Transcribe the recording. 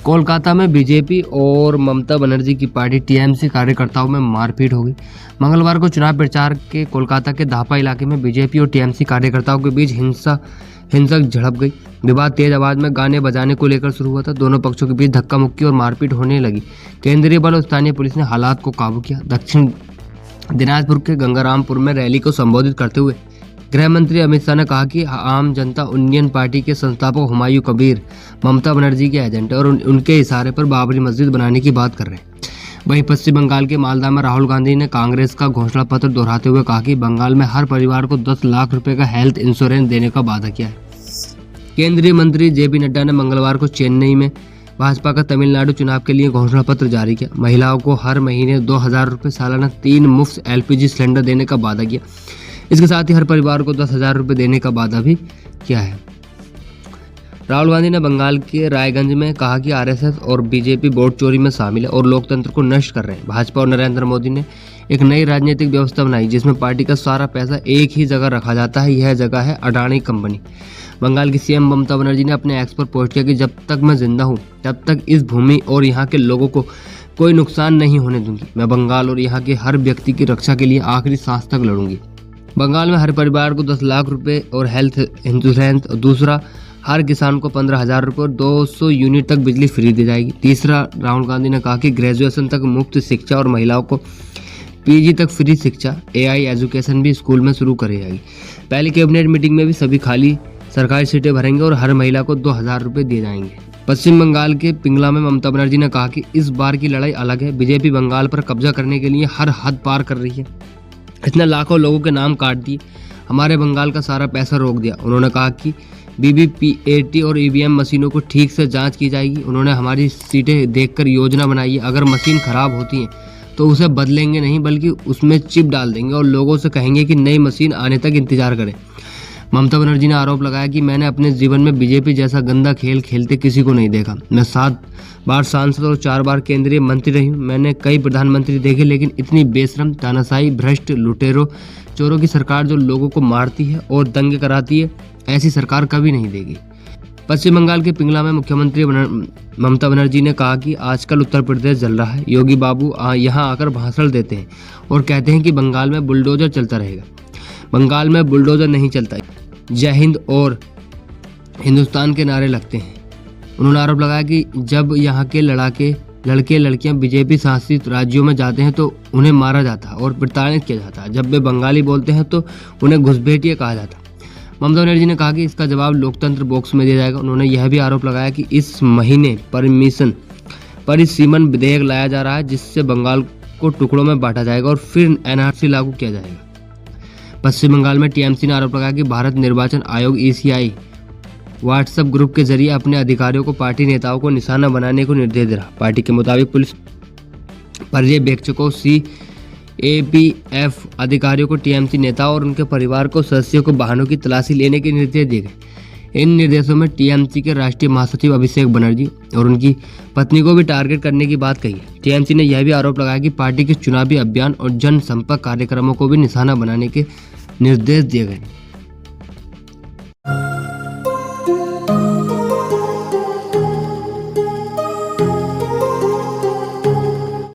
कोलकाता में बीजेपी और ममता बनर्जी की पार्टी टीएमसी कार्यकर्ताओं में मारपीट हो गई। मंगलवार को चुनाव प्रचार के कोलकाता के धापा इलाके में बीजेपी और टीएमसी कार्यकर्ताओं के बीच हिंसक झड़प गई। विवाद तेज आवाज में गाने बजाने को लेकर शुरू हुआ था। दोनों पक्षों के बीच धक्का मुक्की और मारपीट होने लगी। केंद्रीय बल और स्थानीय पुलिस ने हालात को काबू किया। दक्षिण दिनाजपुर के गंगारामपुर में रैली को संबोधित करते हुए गृह मंत्री अमित शाह ने कहा कि आम जनता यूनियन पार्टी के संस्थापक हुमायूं कबीर ममता बनर्जी के एजेंट है और उनके इशारे पर बाबरी मस्जिद बनाने की बात कर रहे हैं। वहीं पश्चिम बंगाल के मालदा में राहुल गांधी ने कांग्रेस का घोषणा पत्र दोहराते हुए कहा कि बंगाल में हर परिवार को 10 लाख रुपए का हेल्थ इंश्योरेंस देने का वादा किया है। केंद्रीय मंत्री जेपी नड्डा ने मंगलवार को चेन्नई में भाजपा का तमिलनाडु चुनाव के लिए घोषणा पत्र जारी किया। महिलाओं को हर महीने 2000 रुपये, सालाना 3 मुफ्त एलपीजी सिलेंडर देने का वादा किया। इसके साथ ही हर परिवार को 10,000 रुपये देने का वादा भी किया है। राहुल गांधी ने बंगाल के रायगंज में कहा कि आरएसएस और बीजेपी वोट चोरी में शामिल है और लोकतंत्र को नष्ट कर रहे हैं। भाजपा और नरेंद्र मोदी ने एक नई राजनीतिक व्यवस्था बनाई जिसमें पार्टी का सारा पैसा एक ही जगह रखा जाता है। यह जगह है अडानी कंपनी। बंगाल की सीएम ममता बनर्जी ने अपने एक्स पर पोस्ट किया कि जब तक मैं जिंदा हूँ तब तक इस भूमि और यहाँ के लोगों को कोई नुकसान नहीं होने दूंगी। मैं बंगाल और यहाँ के हर व्यक्ति की रक्षा के लिए आखिरी सांस तक लड़ूंगी। बंगाल में हर परिवार को 10 लाख रुपए और हेल्थ इंश्योरेंस, और दूसरा हर किसान को 15,000 रुपये और 200 यूनिट तक बिजली फ्री दी जाएगी। तीसरा, राहुल गांधी ने कहा कि ग्रेजुएशन तक मुफ्त शिक्षा और महिलाओं को पीजी तक फ्री शिक्षा, एआई एजुकेशन भी स्कूल में शुरू करी जाएगी। पहली कैबिनेट मीटिंग में भी सभी खाली सरकारी सीटें भरेंगे और हर महिला को 2,000 रुपये दिए जाएंगे। पश्चिम बंगाल के पिंगला में ममता बनर्जी ने कहा कि इस बार की लड़ाई अलग है। बीजेपी बंगाल पर कब्जा करने के लिए हर हद पार कर रही है। इसने लाखों लोगों के नाम काट दिए, हमारे बंगाल का सारा पैसा रोक दिया। उन्होंने कहा कि वीवीपैट और ईवीएम मशीनों को ठीक से जांच की जाएगी। उन्होंने हमारी सीटें देखकर योजना बनाई है। अगर मशीन खराब होती है तो उसे बदलेंगे नहीं बल्कि उसमें चिप डाल देंगे और लोगों से कहेंगे कि नई मशीन आने तक इंतजार करें। ममता बनर्जी ने आरोप लगाया कि मैंने अपने जीवन में बीजेपी जैसा गंदा खेल खेलते किसी को नहीं देखा। मैं 7 बार सांसद और 4 बार केंद्रीय मंत्री रही हूँ। मैंने कई प्रधानमंत्री देखे लेकिन इतनी बेशरम, तानाशाही, भ्रष्ट, लुटेरों, चोरों की सरकार जो लोगों को मारती है और दंगे कराती है, ऐसी सरकार कभी नहीं देगी। पश्चिम बंगाल के पिंगला में मुख्यमंत्री ममता बनर्जी ने कहा कि आजकल उत्तर प्रदेश जल रहा है। योगी बाबू यहाँ आकर भाषण देते हैं और कहते हैं कि बंगाल में बुलडोजर चलता रहेगा। बंगाल में बुलडोजर नहीं चलता। जय हिंद और हिंदुस्तान के नारे लगते हैं। उन्होंने आरोप लगाया कि जब यहाँ के लड़के लड़कियां बीजेपी शासित राज्यों में जाते हैं तो उन्हें मारा जाता है और प्रताड़ित किया जाता है। जब वे बंगाली बोलते हैं तो उन्हें घुसपैठिए कहा जाता है। ममता बनर्जी ने कहा कि इसका जवाब लोकतंत्र बॉक्स में दिया जाएगा। उन्होंने यह भी आरोप लगाया कि इस महीने परिसीमन विधेयक लाया जा रहा है जिससे बंगाल को टुकड़ों में बांटा जाएगा और फिर एनआरसी लागू किया जाएगा। पश्चिम बंगाल में टीएमसी ने आरोप लगाया कि भारत निर्वाचन आयोग ईसीआई व्हाट्सएप ग्रुप के जरिए अपने अधिकारियों को पार्टी नेताओं को निशाना बनाने को निर्देश दे रहा। पार्टी के मुताबिक पुलिस पर्यवेक्षकों, सीएपीएफ अधिकारियों को टीएमसी नेताओं और उनके परिवार को सदस्यों को वाहनों की तलाशी लेने के निर्देश दिए गए। इन निर्देशों में टीएमसी के राष्ट्रीय महासचिव अभिषेक बनर्जी और उनकी पत्नी को भी टारगेट करने की बात कही है। टीएमसी ने यह भी आरोप लगाया कि पार्टी के चुनावी अभियान और जनसंपर्क कार्यक्रमों को भी निशाना बनाने के निर्देश दिए गए।